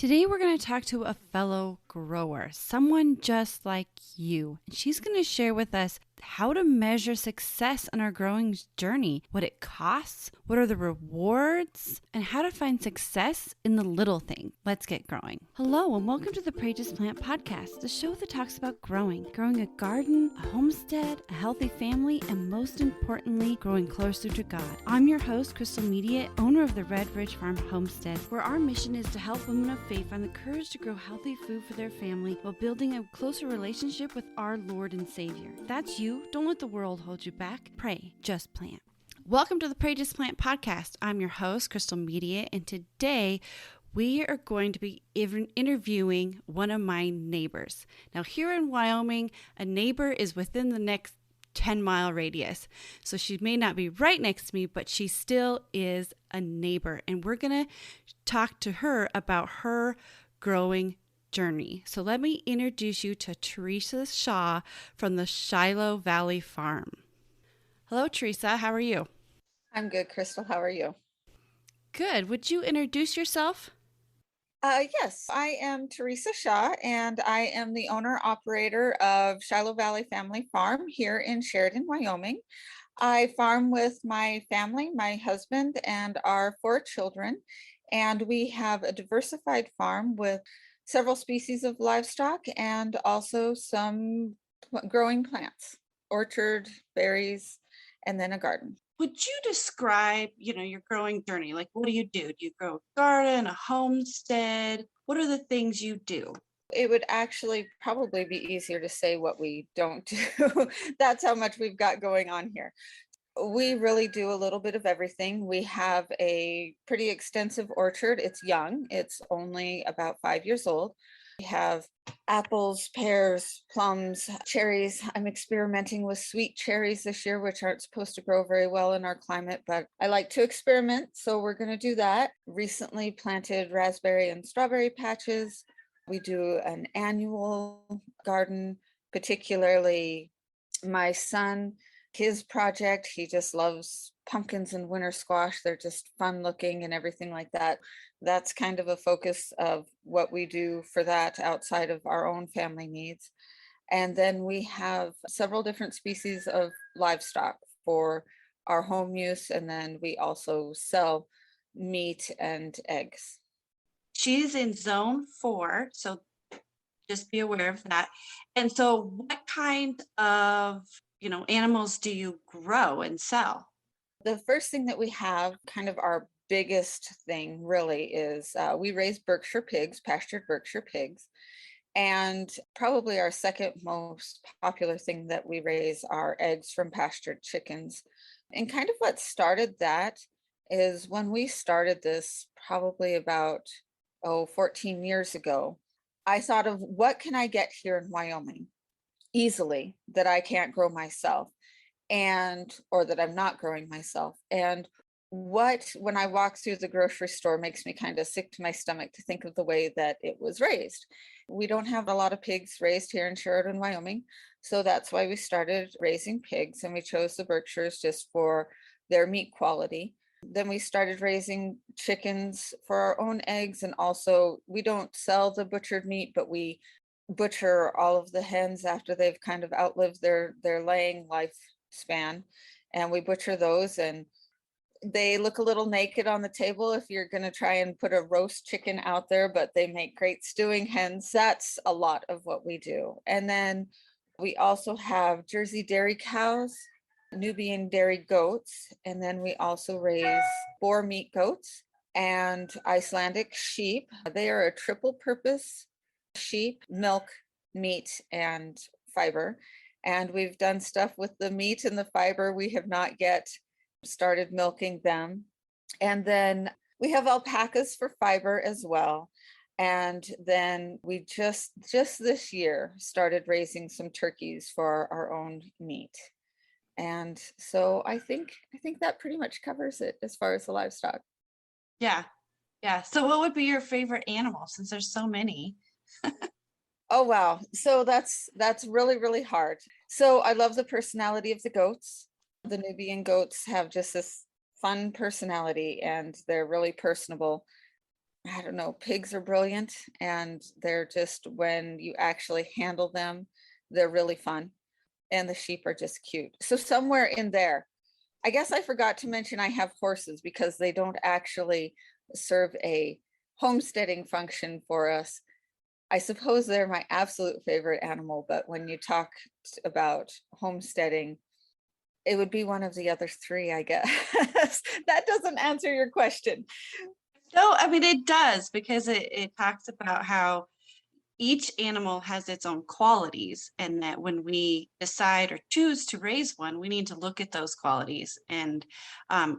Today, we're going to talk to a fellow grower, someone just like you. And she's going to share with us how to measure success on our growing journey, what it costs, what are the rewards, and how to find success in the little thing. Let's get growing. Hello, and welcome to the Pray Just Plant podcast, the show that talks about growing a garden, a homestead, a healthy family, and most importantly, growing closer to God. I'm your host, Crystal Media, owner of the Red Ridge Farm Homestead, where our mission is to help women of faith find the courage to grow healthy food for their family while building a closer relationship with our Lord and Savior. If that's you. Don't let the world hold you back. Pray, just plant. Welcome to the Pray Just Plant podcast. I'm your host, Crystal Media, and today we are going to be interviewing one of my neighbors. Now, here in Wyoming, a neighbor is within the next 10-mile radius. So she may not be right next to me, but she still is a neighbor. And we're going to talk to her about her growing journey. So let me introduce you to Theresa Shaw from the Shiloh Valley Farm. Hello, Theresa. How are you? I'm good, Crystal. How are you? Good. Would you introduce yourself? Yes, I am Theresa Shaw, and I am the owner-operator of Shiloh Valley Family Farm here in Sheridan, Wyoming. I farm with my family, my husband, and our 4 children, and we have a diversified farm with several species of livestock and also some growing plants, orchard, berries, and then a garden. Would you describe, your growing journey? Like, what do you do? Do you grow a garden, a homestead? What are the things you do? It would actually probably be easier to say what we don't do. That's how much we've got going on here. We really do a little bit of everything. We have a pretty extensive orchard. It's young. It's only about 5 years old. We have apples, pears, plums, cherries. I'm experimenting with sweet cherries this year, which aren't supposed to grow very well in our climate, but I like to experiment, so we're going to do that. Recently planted raspberry and strawberry patches. We do an annual garden, particularly my son. His project, he just loves pumpkins and winter squash. They're just fun looking and everything like that. That's kind of a focus of what we do for that outside of our own family needs. And then we have several different species of livestock for our home use. And then we also sell meat and eggs. She's in zone 4, so just be aware of that. And so what kind of animals do you grow and sell? The first thing that we have, kind of our biggest thing really, is we raise Berkshire pigs, pastured Berkshire pigs. And probably our second most popular thing that we raise are eggs from pastured chickens. And kind of what started that is when we started this probably about 14 years ago, I thought of what can I get here in Wyoming easily that I can't grow myself, or that I'm not growing myself. And when I walk through the grocery store makes me kind of sick to my stomach to think of the way that it was raised. We don't have a lot of pigs raised here in Sheridan, Wyoming. So that's why we started raising pigs, and we chose the Berkshires just for their meat quality. Then we started raising chickens for our own eggs, and also we don't sell the butchered meat, but we butcher all of the hens after they've kind of outlived their laying lifespan, and we butcher those, and they look a little naked on the table if you're going to try and put a roast chicken out there, but they make great stewing hens. That's a lot of what we do. And then we also have Jersey dairy cows, Nubian dairy goats, and then we also raise boar meat goats and Icelandic sheep. They are a triple purpose sheep, milk, meat, and fiber. And we've done stuff with the meat and the fiber. We have not yet started milking them. And then we have alpacas for fiber as well. And then we just this year started raising some turkeys for our own meat. And so I think that pretty much covers it as far as the livestock. Yeah. So what would be your favorite animal, since there's so many? Oh, wow. So that's really, really hard. So I love the personality of the goats. The Nubian goats have just this fun personality, and they're really personable. I don't know, pigs are brilliant, and they're just, when you actually handle them, they're really fun, and the sheep are just cute. So somewhere in there, I guess I forgot to mention I have horses because they don't actually serve a homesteading function for us. I suppose they're my absolute favorite animal, but when you talk about homesteading, it would be one of the other three, I guess. That doesn't answer your question. No, I mean, it does because it talks about how each animal has its own qualities, and that when we decide or choose to raise one, we need to look at those qualities. And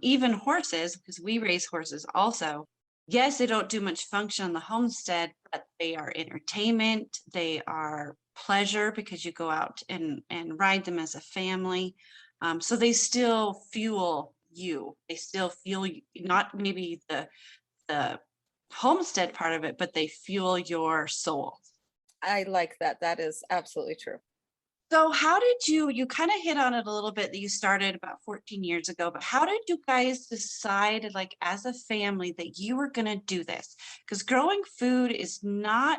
even horses, because we raise horses also, yes, they don't do much function on the homestead, but they are entertainment, they are pleasure because you go out and ride them as a family. So they still fuel you. They still fuel you, not maybe the homestead part of it, but they fuel your soul. I like that. That is absolutely true. So how did you kind of hit on it a little bit that you started about 14 years ago, but how did you guys decide, like as a family, that you were going to do this? Because growing food is not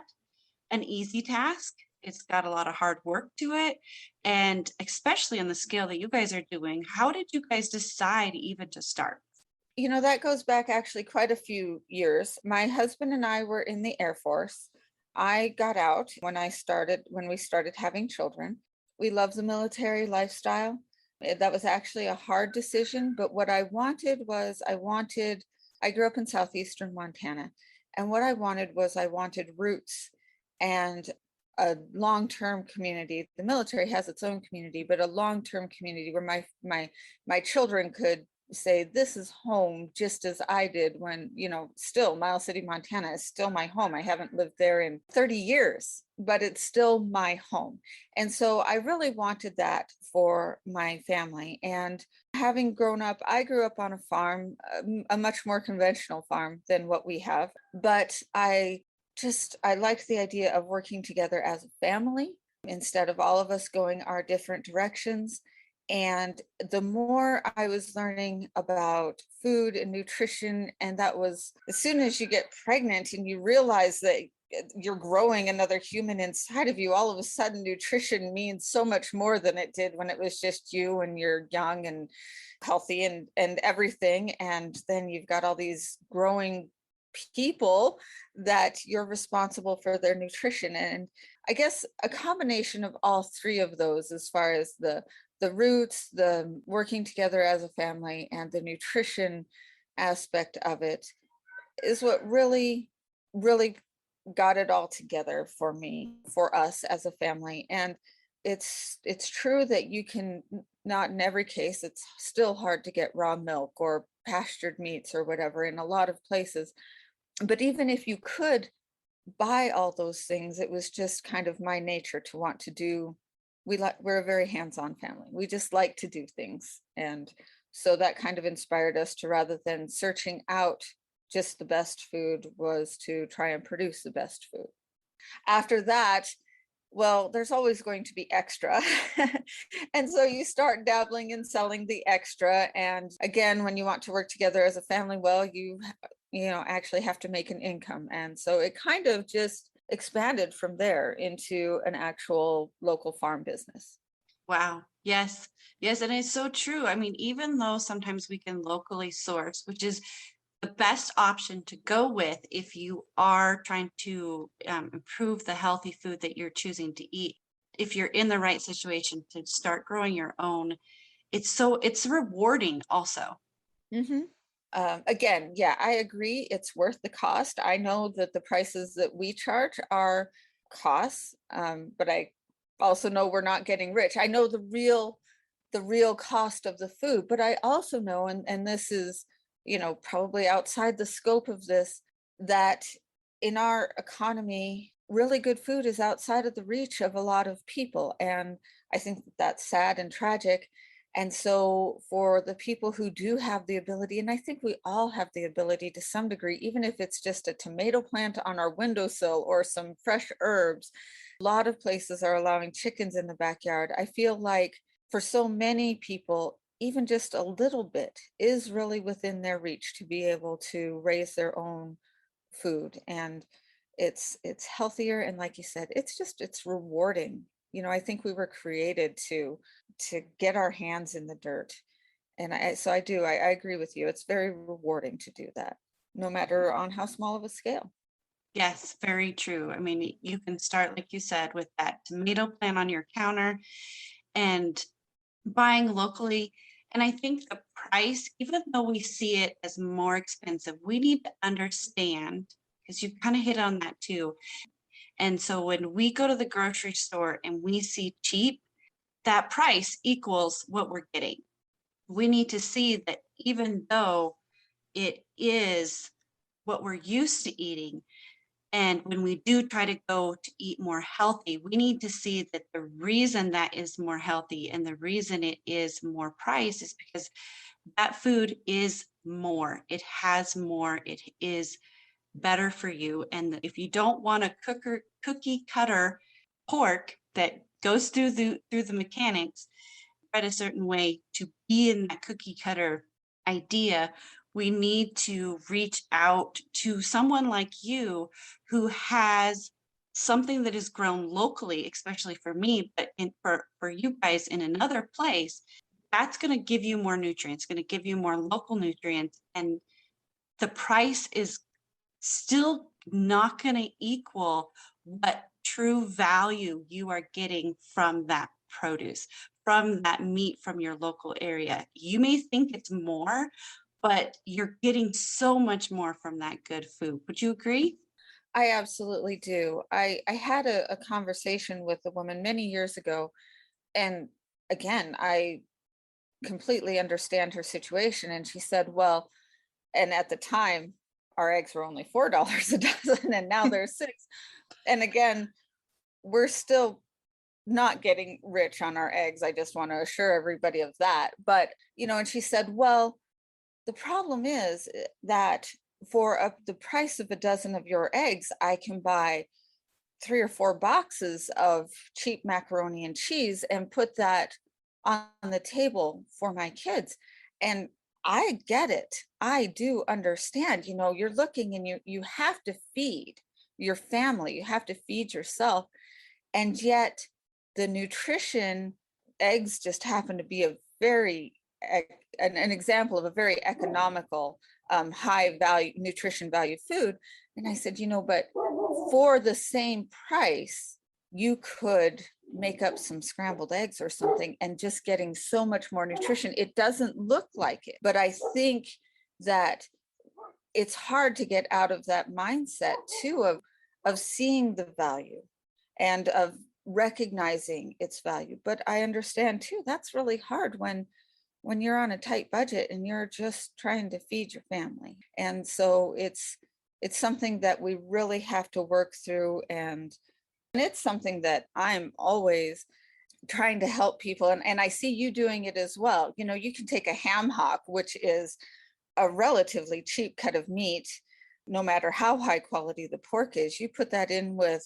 an easy task. It's got a lot of hard work to it. And especially on the scale that you guys are doing, how did you guys decide even to start? You know, that goes back actually quite a few years. My husband and I were in the Air Force. I got out when we started having children. We love the military lifestyle. That was actually a hard decision, but what I wanted was I grew up in southeastern Montana, and what I wanted roots and a long-term community. The military has its own community, but a long-term community where my children could say this is home, just as I did when, still Miles City, Montana is still my home. I haven't lived there in 30 years, but it's still my home. And so I really wanted that for my family. And having grown up, I grew up on a farm, a much more conventional farm than what we have, but I liked the idea of working together as a family instead of all of us going our different directions. And the more I was learning about food and nutrition, and that was as soon as you get pregnant and you realize that you're growing another human inside of you, all of a sudden nutrition means so much more than it did when it was just you and you're young and healthy and everything. And then you've got all these growing people that you're responsible for their nutrition. And I guess a combination of all three of those, as far as the roots, the working together as a family, and the nutrition aspect of it, is what really, really got it all together for me, for us as a family. And it's true that you can, not in every case, it's still hard to get raw milk or pastured meats or whatever in a lot of places. But even if you could buy all those things, it was just kind of my nature to want to do. We're a very hands-on family. We just like to do things. And so that kind of inspired us to, rather than searching out just the best food, was to try and produce the best food. After that, well, there's always going to be extra. And so you start dabbling in selling the extra. And again, when you want to work together as a family, well, you actually have to make an income. And so it kind of just expanded from there into an actual local farm business. Wow. Yes. Yes. And it's so true. I mean, even though sometimes we can locally source, which is the best option to go with if you are trying to improve the healthy food that you're choosing to eat, if you're in the right situation to start growing your own, it's rewarding also. Mhm. Again, yeah, I agree. It's worth the cost. I know that the prices that we charge are costs, but I also know we're not getting rich. I know the real cost of the food, but I also know, and this is, probably outside the scope of this, that in our economy, really good food is outside of the reach of a lot of people. And I think that that's sad and tragic. And so, for the people who do have the ability, and I think we all have the ability to some degree, even if it's just a tomato plant on our windowsill or some fresh herbs, a lot of places are allowing chickens in the backyard. I feel like for so many people, even just a little bit is really within their reach to be able to raise their own food, and it's healthier, and like you said, it's rewarding. I think we were created to get our hands in the dirt. And I agree with you. It's very rewarding to do that, no matter on how small of a scale. Yes, very true. I mean, you can start, like you said, with that tomato plant on your counter and buying locally. And I think the price, even though we see it as more expensive, we need to understand, because you kind of hit on that too. And so when we go to the grocery store and we see cheap, that price equals what we're getting. We need to see that even though it is what we're used to eating, and when we do try to go to eat more healthy, we need to see that the reason that is more healthy and the reason it is more price is because that food is more. It has more. It is better for you. And if you don't want a cookie cutter pork that goes through the mechanics, bred a certain way to be in that cookie cutter idea, we need to reach out to someone like you who has something that is grown locally, especially for me, but for you guys in another place, that's going to give you more nutrients, going to give you more local nutrients. And the price is still not going to equal what true value you are getting from that produce, from that meat from your local area. You may think it's more, but you're getting so much more from that good food. Would you agree? I absolutely do. I had a conversation with a woman many years ago, and again, I completely understand her situation. And she said, well, and at the time, our eggs were only $4 a dozen, and now they're 6. And again, we're still not getting rich on our eggs. I just want to assure everybody of that. But, and she said, well, the problem is that for the price of a dozen of your eggs, I can buy 3 or 4 boxes of cheap macaroni and cheese and put that on the table for my kids. And I get it. I do understand. You're looking, and you have to feed your family, you have to feed yourself. And yet the nutrition, eggs just happen to be a very an example of a very economical, high value, nutrition value food. And I said, but for the same price, you could make up some scrambled eggs or something and just getting so much more nutrition. It doesn't look like it, but I think that it's hard to get out of that mindset too, of seeing the value and of recognizing its value. But I understand too, that's really hard when you're on a tight budget and you're just trying to feed your family. And so it's something that we really have to work through, and it's something that I'm always trying to help people. And I see you doing it as well. You can take a ham hock, which is a relatively cheap cut of meat, no matter how high quality the pork is. You put that in with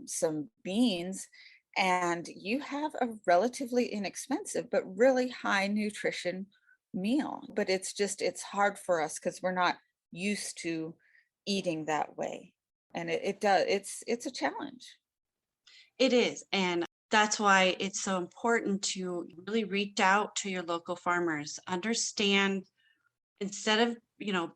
some beans, and you have a relatively inexpensive but really high nutrition meal. But it's hard for us because we're not used to eating that way. And it's a challenge. It is. And that's why it's so important to really reach out to your local farmers, understand instead of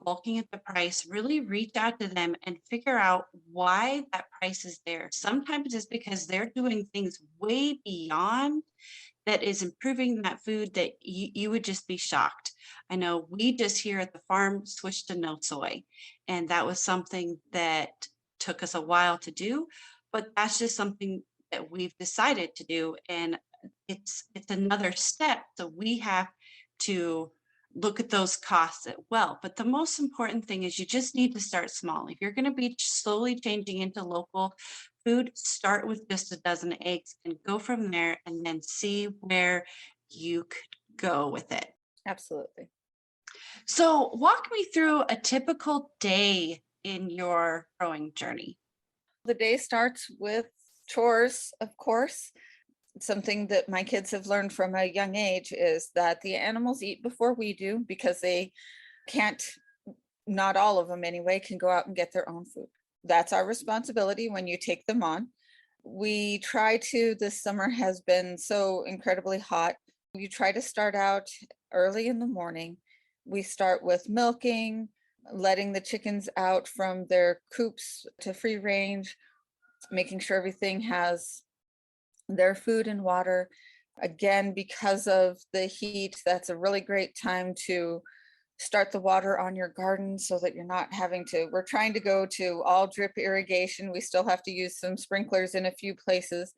bulking at the price, really reach out to them and figure out why that price is there. Sometimes it's because they're doing things way beyond that is improving that food that you would just be shocked. I know we just here at the farm switched to no soy, and that was something that took us a while to do, but that's just something that we've decided to do. And it's another step. So we have to look at those costs as well. But the most important thing is you just need to start small. If you're going to be slowly changing into local food, start with just a dozen eggs and go from there and then see where you could go with it. Absolutely. So, walk me through a typical day in your growing journey. The day starts with chores, of course. Something that my kids have learned from a young age is that the animals eat before we do, because they can't not all of them anyway, can go out and get their own food. That's our responsibility when you take them on. We try to, this summer has been so incredibly hot. You try to start out early in the morning. We start with milking, letting the chickens out from their coops to free range, making sure everything has their food and water. Again, because of the heat, that's a really great time to start the water on your garden so that you're not having to, we're trying to go to all drip irrigation. We still have to use some sprinklers in a few places.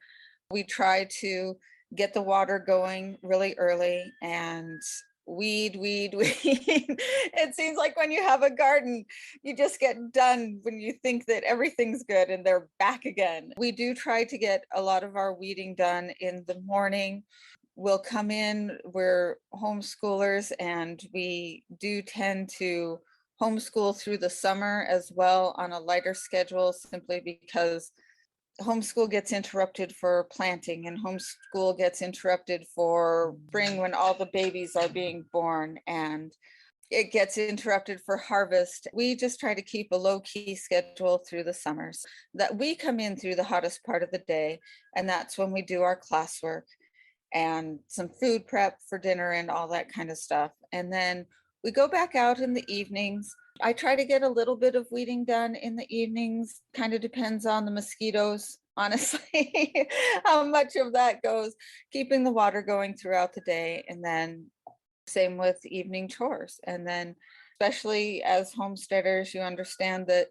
We try to get the water going really early and weed. It seems like when you have a garden, you just get done when you think that everything's good and they're back again. We do try to get a lot of our weeding done in the morning. We'll come in, we're homeschoolers, and we do tend to homeschool through the summer as well on a lighter schedule, simply because homeschool gets interrupted for planting and homeschool gets interrupted for spring when all the babies are being born, and it gets interrupted for harvest. We just try to keep a low-key schedule through the summers, that we come in through the hottest part of the day, and that's when we do our classwork and some food prep for dinner and all that kind of stuff. And then we go back out in the evenings. I try to get a little bit of weeding done in the evenings. Kind of depends on the mosquitoes, honestly, how much of that goes, keeping the water going throughout the day. And then same with evening chores. And then especially as homesteaders, you understand that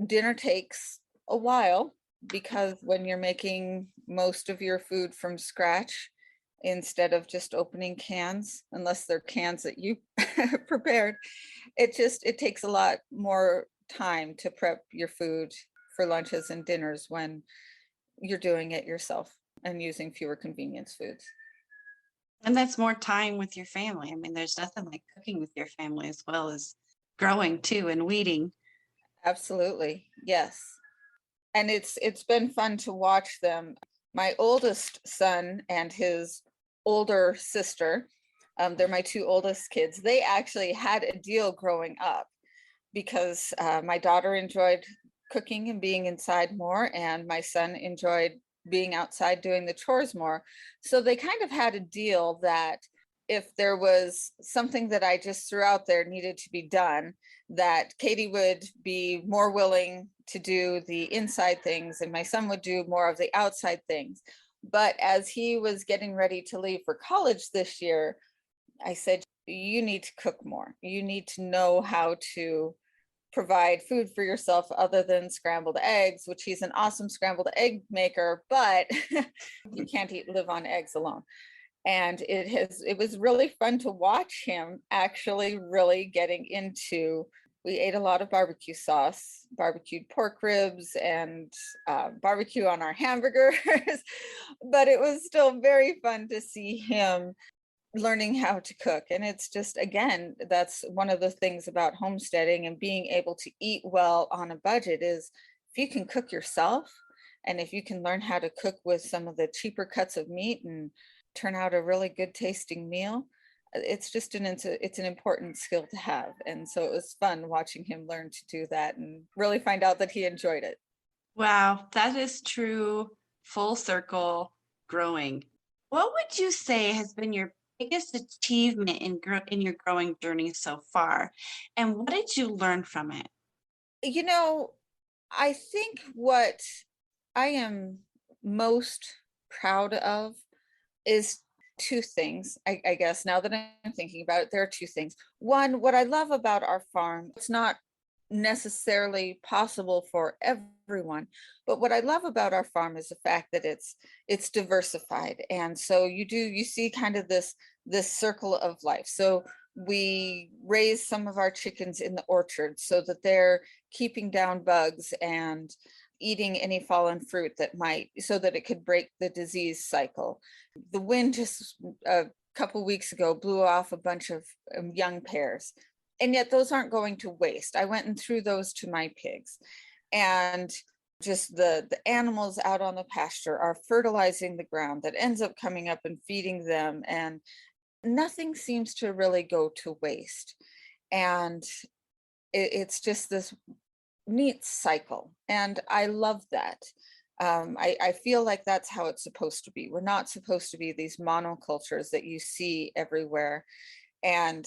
dinner takes a while, because when you're making most of your food from scratch, instead of just opening cans, unless they're cans that you prepared, it takes a lot more time to prep your food for lunches and dinners when you're doing it yourself and using fewer convenience foods. And that's more time with your family. I mean, there's nothing like cooking with your family as well as growing too and weeding. Absolutely, yes. And it's been fun to watch them. My oldest son and his older sister, they're my two oldest kids. They actually had a deal growing up, because my daughter enjoyed cooking and being inside more, and my son enjoyed being outside doing the chores more. So they kind of had a deal that if there was something that I just threw out there needed to be done, that Katie would be more willing to do the inside things and my son would do more of the outside things. But as he was getting ready to leave for college this year, I said, you need to cook more. You need to know how to provide food for yourself other than scrambled eggs, which he's an awesome scrambled egg maker, but you can't live on eggs alone. And it was really fun to watch him actually really getting into, we ate a lot of barbecue sauce, barbecued pork ribs, and barbecue on our hamburgers, but it was still very fun to see him learning how to cook. And it's just, again, that's one of the things about homesteading and being able to eat well on a budget, is if you can cook yourself, and if you can learn how to cook with some of the cheaper cuts of meat and turn out a really good tasting meal, it's just it's an important skill to have. And so it was fun watching him learn to do that and really find out that he enjoyed it. Wow, that is true full circle growing. What would you say has been your biggest achievement in your growing journey so far? And what did you learn from it? You know, I think what I am most proud of is two things. I guess now that I'm thinking about it, there are two things. One, what I love about our farm, it's not necessarily possible for everyone, but what I love about our farm is the fact that it's diversified. And so you see kind of this circle of life. So we raise some of our chickens in the orchard so that they're keeping down bugs and eating any fallen fruit that might, so that it could break the disease cycle. The wind just a couple weeks ago blew off a bunch of young pears, and yet those aren't going to waste. I went and threw those to my pigs, and just the animals out on the pasture are fertilizing the ground that ends up coming up and feeding them, and nothing seems to really go to waste. And it's just this neat cycle. And I love that. I feel like that's how it's supposed to be. We're not supposed to be these monocultures that you see everywhere. And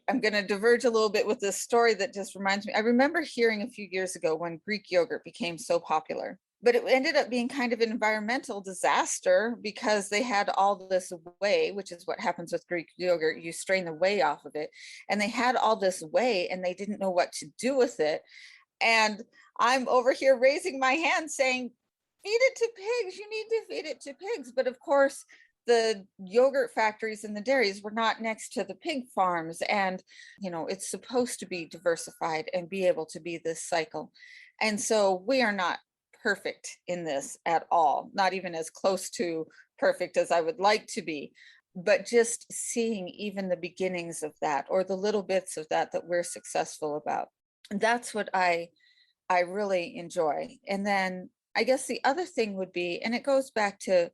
I'm going to diverge a little bit with this story that just reminds me. I remember hearing a few years ago when Greek yogurt became so popular, but it ended up being kind of an environmental disaster because they had all this whey, which is what happens with Greek yogurt. You strain the whey off of it, and they had all this whey and they didn't know what to do with it. And I'm over here raising my hand saying, feed it to pigs. You need to feed it to pigs. But of course, the yogurt factories and the dairies were not next to the pig farms. And, it's supposed to be diversified and be able to be this cycle. And so we are not perfect in this at all, not even as close to perfect as I would like to be. But just seeing even the beginnings of that, or the little bits of that we're successful about, that's what I really enjoy. And then I guess the other thing would be, and it goes back to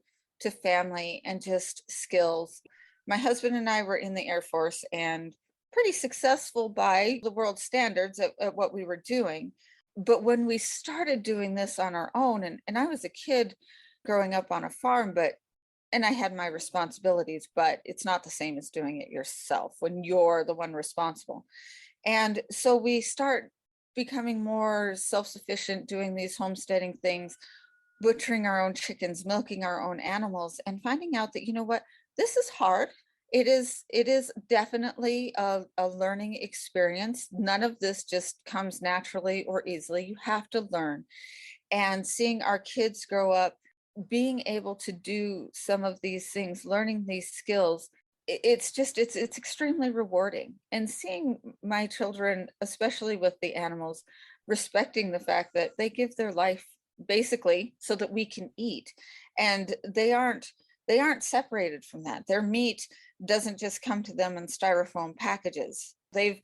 family and just skills. My husband and I were in the Air Force and pretty successful by the world standards at what we were doing. But when we started doing this on our own, and I was a kid growing up on a farm, and I had my responsibilities, but it's not the same as doing it yourself when you're the one responsible. And so we start becoming more self-sufficient, doing these homesteading things, butchering our own chickens, milking our own animals, and finding out that, what, this is hard. It is definitely a learning experience. None of this just comes naturally or easily. You have to learn. And seeing our kids grow up, being able to do some of these things, learning these skills, it's extremely rewarding. And seeing my children, especially with the animals, respecting the fact that they give their life basically so that we can eat, and they aren't separated from that. Their meat doesn't just come to them in styrofoam packages. They've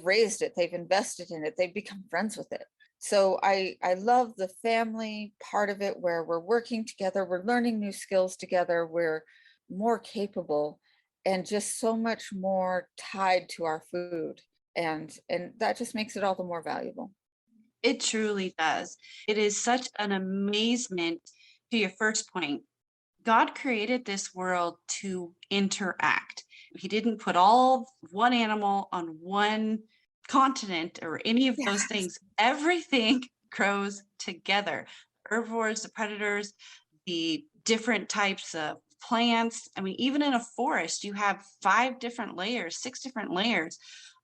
raised it, they've invested in it, they've become friends with it. So I love the family part of it, where we're working together, we're learning new skills together, we're more capable, and just so much more tied to our food. And that just makes it all the more valuable. It truly does. It is such an amazement to your first point. God created this world to interact. He didn't put all one animal on one continent or any of those Yes. things. Everything grows together. Herbivores, the predators, the different types of plants. I mean, even in a forest, you have 5 different layers, 6 different layers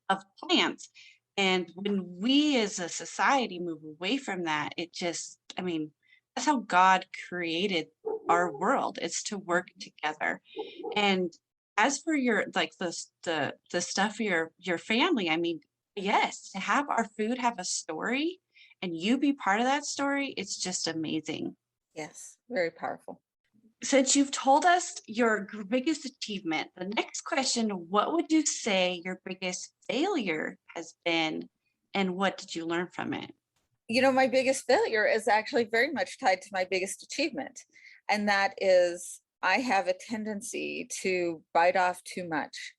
of plants. And when we as a society move away from that, it just, I mean, that's how God created our world. It's to work together. And as for your like the stuff for your family, I mean, yes, to have our food have a story and you be part of that story, it's just amazing. Yes, very powerful. Since you've told us your biggest achievement, the next question, what would you say your biggest failure has been, and what did you learn from it? My biggest failure is actually very much tied to my biggest achievement. And that is, I have a tendency to bite off too much.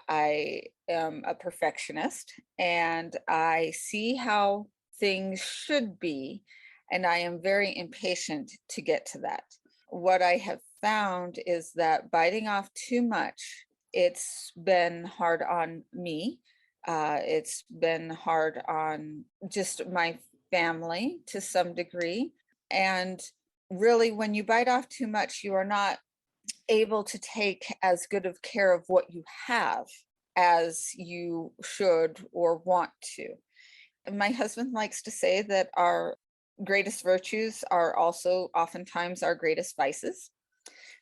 I am a perfectionist and I see how things should be, and I am very impatient to get to that. What I have found is that biting off too much, it's been hard on me. It's been hard on just my family to some degree. And really, when you bite off too much, you are not able to take as good of care of what you have as you should or want to. My husband likes to say that our greatest virtues are also oftentimes our greatest vices.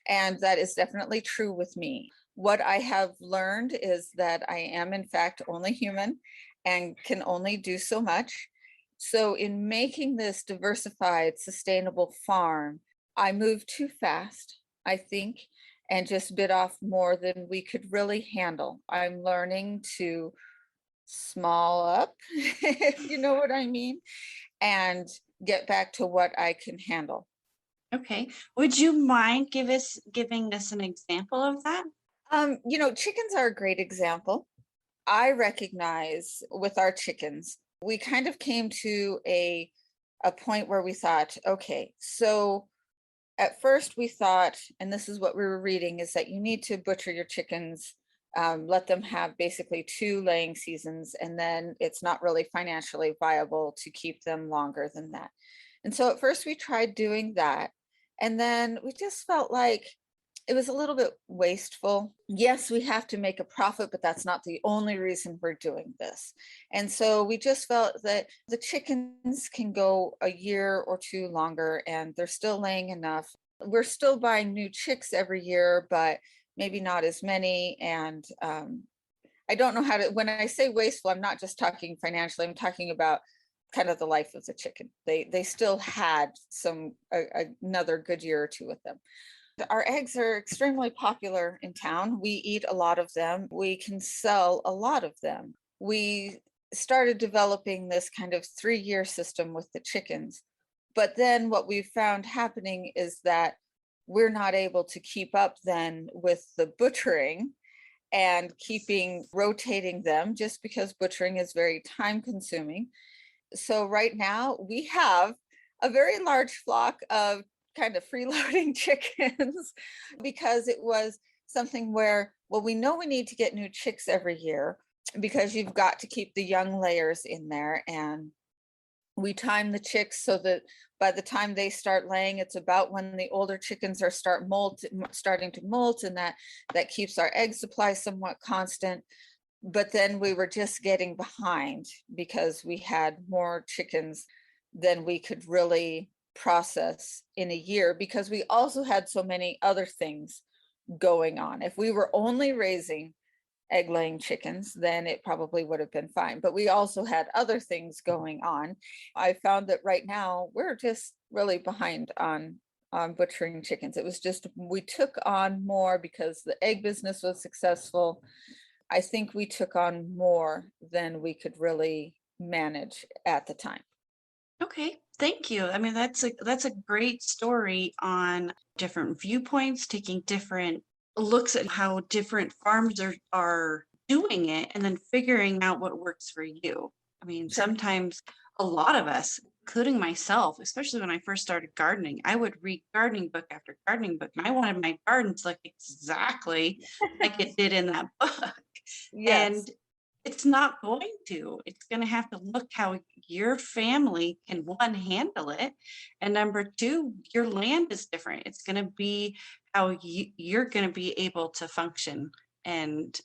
And that is definitely true with me. What I have learned is that I am, in fact, only human and can only do so much. So, in making this diversified, sustainable farm, I moved too fast, I think, and just bit off more than we could really handle. I'm learning to small up, if you know what I mean, and get back to what I can handle. Okay. Would you mind giving us an example of that? Chickens are a great example. I recognize with our chickens We kind of came to a point where we thought, okay, so at first we thought, and this is what we were reading, is that you need to butcher your chickens, let them have basically 2 laying seasons, and then it's not really financially viable to keep them longer than that. And so at first we tried doing that, and then we just felt like it was a little bit wasteful. Yes, we have to make a profit, but that's not the only reason we're doing this. And so we just felt that the chickens can go a year or 2 longer and they're still laying enough. We're still buying new chicks every year, but maybe not as many. And I don't know how to, when I say wasteful, I'm not just talking financially, I'm talking about kind of the life of the chicken. They still had another good year or 2 with them. Our eggs are extremely popular in town. We eat a lot of them. We can sell a lot of them. We started developing this kind of 3-year system with the chickens. But then what we found happening is that we're not able to keep up then with the butchering and keeping rotating them, just because butchering is very time consuming. So right now we have a very large flock of kind of freeloading chickens because it was something where, well, we know we need to get new chicks every year because you've got to keep the young layers in there, and we time the chicks so that by the time they start laying, it's about when the older chickens are starting to molt, and that keeps our egg supply somewhat constant. But then we were just getting behind because we had more chickens than we could really process in a year, because we also had so many other things going on. If we were only raising egg laying chickens, then it probably would have been fine. But we also had other things going on. I found that right now we're just really behind on butchering chickens. It was just, we took on more because the egg business was successful. I think we took on more than we could really manage at the time. Okay, thank you. I mean, that's a great story on different viewpoints, taking different looks at how different farms are doing it, and then figuring out what works for you. I mean, Sure. sometimes a lot of us, including myself, especially when I first started gardening, I would read gardening book after gardening book, and I wanted my garden to look exactly like it did in that book. Yes, And it's not going to. It's going to have to look how your family can, one, handle it. And number two, your land is different. It's going to be how you're going to be able to function and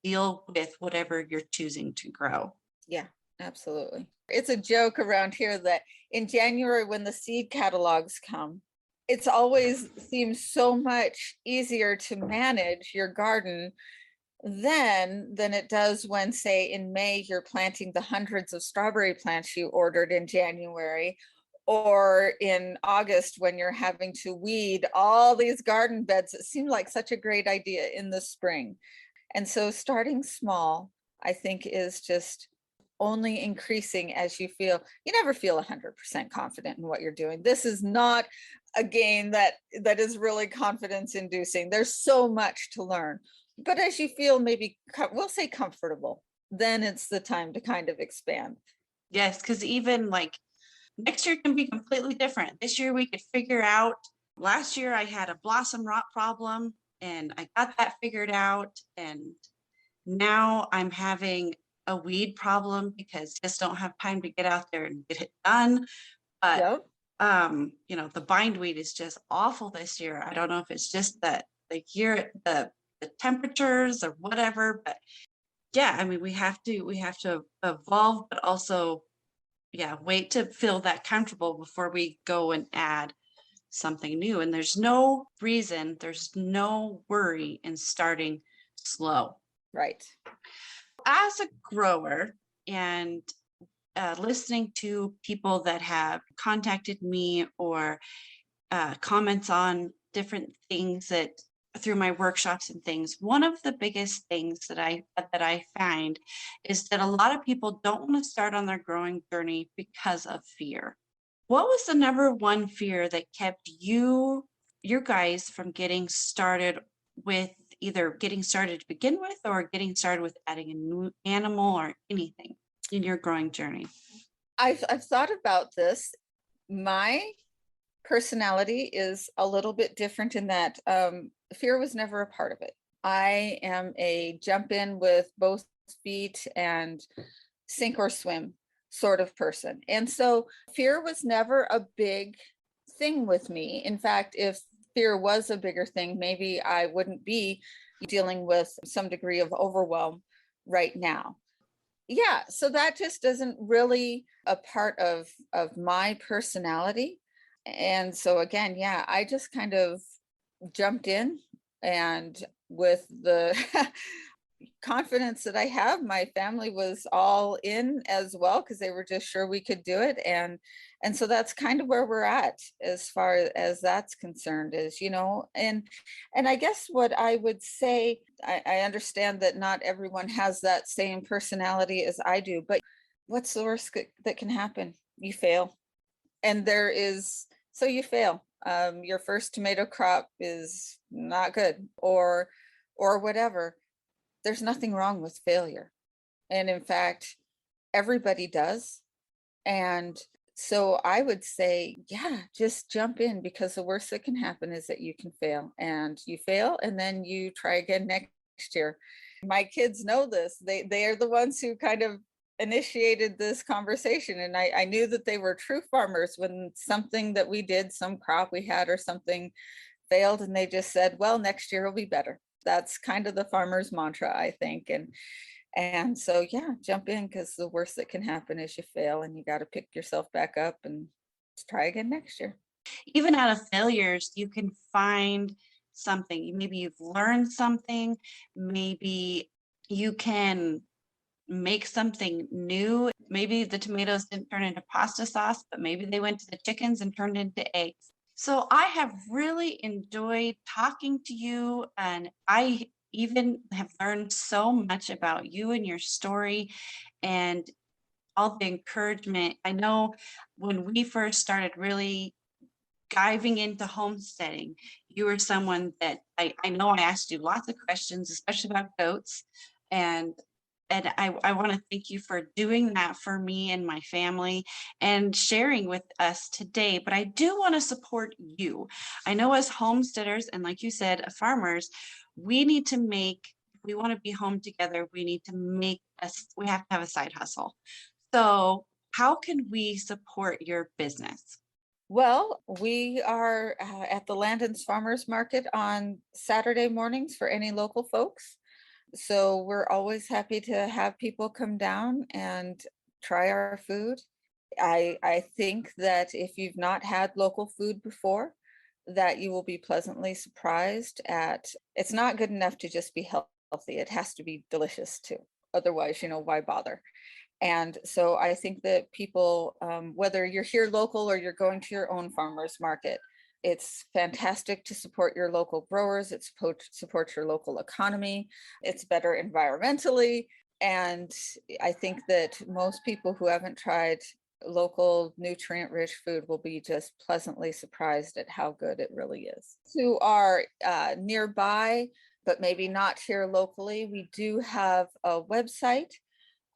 deal with whatever you're choosing to grow. yeah, absolutely. It's a joke around here that in January, when the seed catalogs come, it's always seems so much easier to manage your garden than it does when, say, in May, you're planting the hundreds of strawberry plants you ordered in January, or in August when you're having to weed all these garden beds. It seemed like such a great idea in the spring. And so starting small, I think, is just only increasing as you feel. You never feel 100% confident in what you're doing. This is not a game that is really confidence inducing. There's so much to learn. But as you feel maybe, we'll say, comfortable, then it's the time to kind of expand. Yes, because even like next year can be completely different. This year we could figure out. Last year I had a blossom rot problem and I got that figured out. And now I'm having a weed problem because I just don't have time to get out there and get it done. But Yep. the bindweed is just awful this year. I don't know if it's just that the year, the temperatures or whatever, but yeah, I mean, we have to evolve, but also, yeah, wait to feel that comfortable before we go and add something new. And there's no reason, there's no worry in starting slow. Right. As a grower and listening to people that have contacted me or comments on different things that through my workshops and things, one of the biggest things that I find is that a lot of people don't want to start on their growing journey because of fear. What was the number one fear that kept you guys from getting started with either getting started to begin with or getting started with adding a new animal or anything? in your growing journey? I've thought about this. My personality is a little bit different in that fear was never a part of it. I am a jump in with both feet and sink or swim sort of person. And so fear was never a big thing with me. In fact, if fear was a bigger thing, maybe I wouldn't be dealing with some degree of overwhelm right now. Yeah, so that just isn't really a part of my personality. And so again, yeah, I just kind of jumped in, and with the confidence that I have, my family was all in as well because they were just sure we could do it. And so that's kind of where we're at as far as that's concerned, is, and I guess what I would say, I understand that not everyone has that same personality as I do, but what's the worst that can happen? You fail. And so you fail. Your first tomato crop is not good, or whatever. There's nothing wrong with failure. And in fact, everybody does. And so I would say, yeah, just jump in, because the worst that can happen is that you can fail, and you fail and then you try again next year. My kids know this. They are the ones who kind of initiated this conversation. And I knew that they were true farmers when something that we did, some crop we had or something, failed, and they just said, well, next year will be better. That's kind of the farmer's mantra, I think. And so, yeah, jump in, because the worst that can happen is you fail, and you got to pick yourself back up and try again next year. Even out of failures, you can find something. Maybe you've learned something. Maybe you can make something new. Maybe the tomatoes didn't turn into pasta sauce, but maybe they went to the chickens and turned into eggs. So I have really enjoyed talking to you, and I even have learned so much about you and your story and all the encouragement. I know when we first started really diving into homesteading, you were someone that I know I asked you lots of questions, especially about goats. And I want to thank you for doing that for me and my family and sharing with us today. But I do want to support you. I know as homesteaders, and like you said, farmers, we need to make, if we want to be home together, we need to make us, we have to have a side hustle. So how can we support your business? Well, we are at the Landon's Farmers Market on Saturday mornings for any local folks. So we're always happy to have people come down and try our food. I think that if you've not had local food before, that you will be pleasantly surprised at. It's not good enough to just be healthy. It has to be delicious too. Otherwise, why bother? And so I think that people, whether you're here local or you're going to your own farmers market, it's fantastic to support your local growers. It supports your local economy. It's better environmentally. And I think that most people who haven't tried local nutrient-rich food will be just pleasantly surprised at how good it really is. Who are nearby, but maybe not here locally, we do have a website.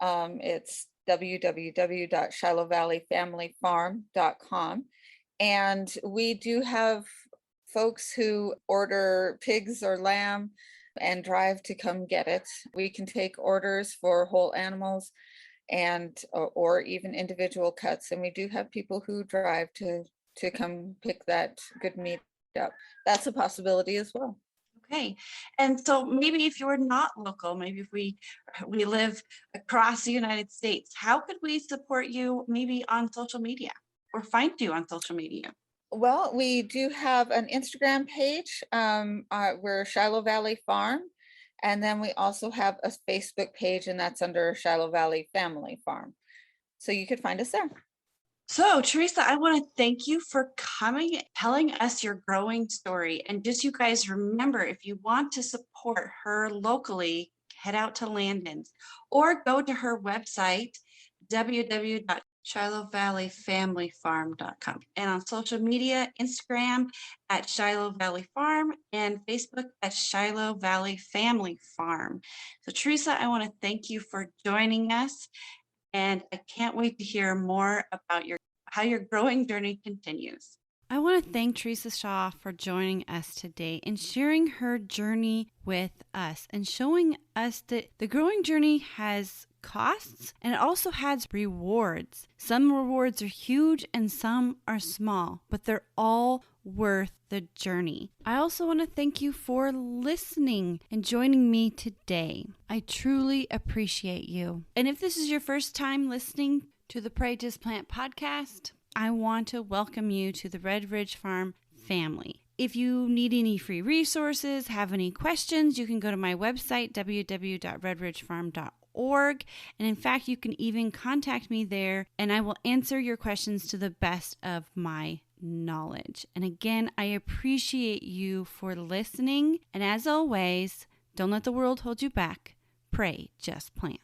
It's www.shilohvalleyfamilyfarm.com. And we do have folks who order pigs or lamb and drive to come get it. We can take orders for whole animals and or even individual cuts. And we do have people who drive to come pick that good meat up. That's a possibility as well. Okay. And so maybe if you're not local, maybe if we live across the United States, how could we support you maybe on social media or find you on social media? Well, we do have an Instagram page. We're Shiloh Valley Farm. And then we also have a Facebook page, and that's under Shiloh Valley Family Farm. So you could find us there. So, Theresa, I want to thank you for coming, telling us your growing story. And just you guys remember, if you want to support her locally, head out to Landon's or go to her website, www.shilohvalleyfamilyfarm.com. And on social media, Instagram at Shiloh Valley Farm and Facebook at Shiloh Valley Family Farm. So, Theresa, I want to thank you for joining us. And I can't wait to hear more about how your growing journey continues. I want to thank Theresa Shaw for joining us today and sharing her journey with us and showing us that the growing journey has costs and it also has rewards. Some rewards are huge and some are small, but they're all worth the journey. I also want to thank you for listening and joining me today. I truly appreciate you. And if this is your first time listening to the Pray Just Plant podcast, I want to welcome you to the Red Ridge Farm family. If you need any free resources, have any questions, you can go to my website, www.redridgefarm.org. And in fact, you can even contact me there and I will answer your questions to the best of my knowledge. And again, I appreciate you for listening. And as always, don't let the world hold you back. Pray, just plant.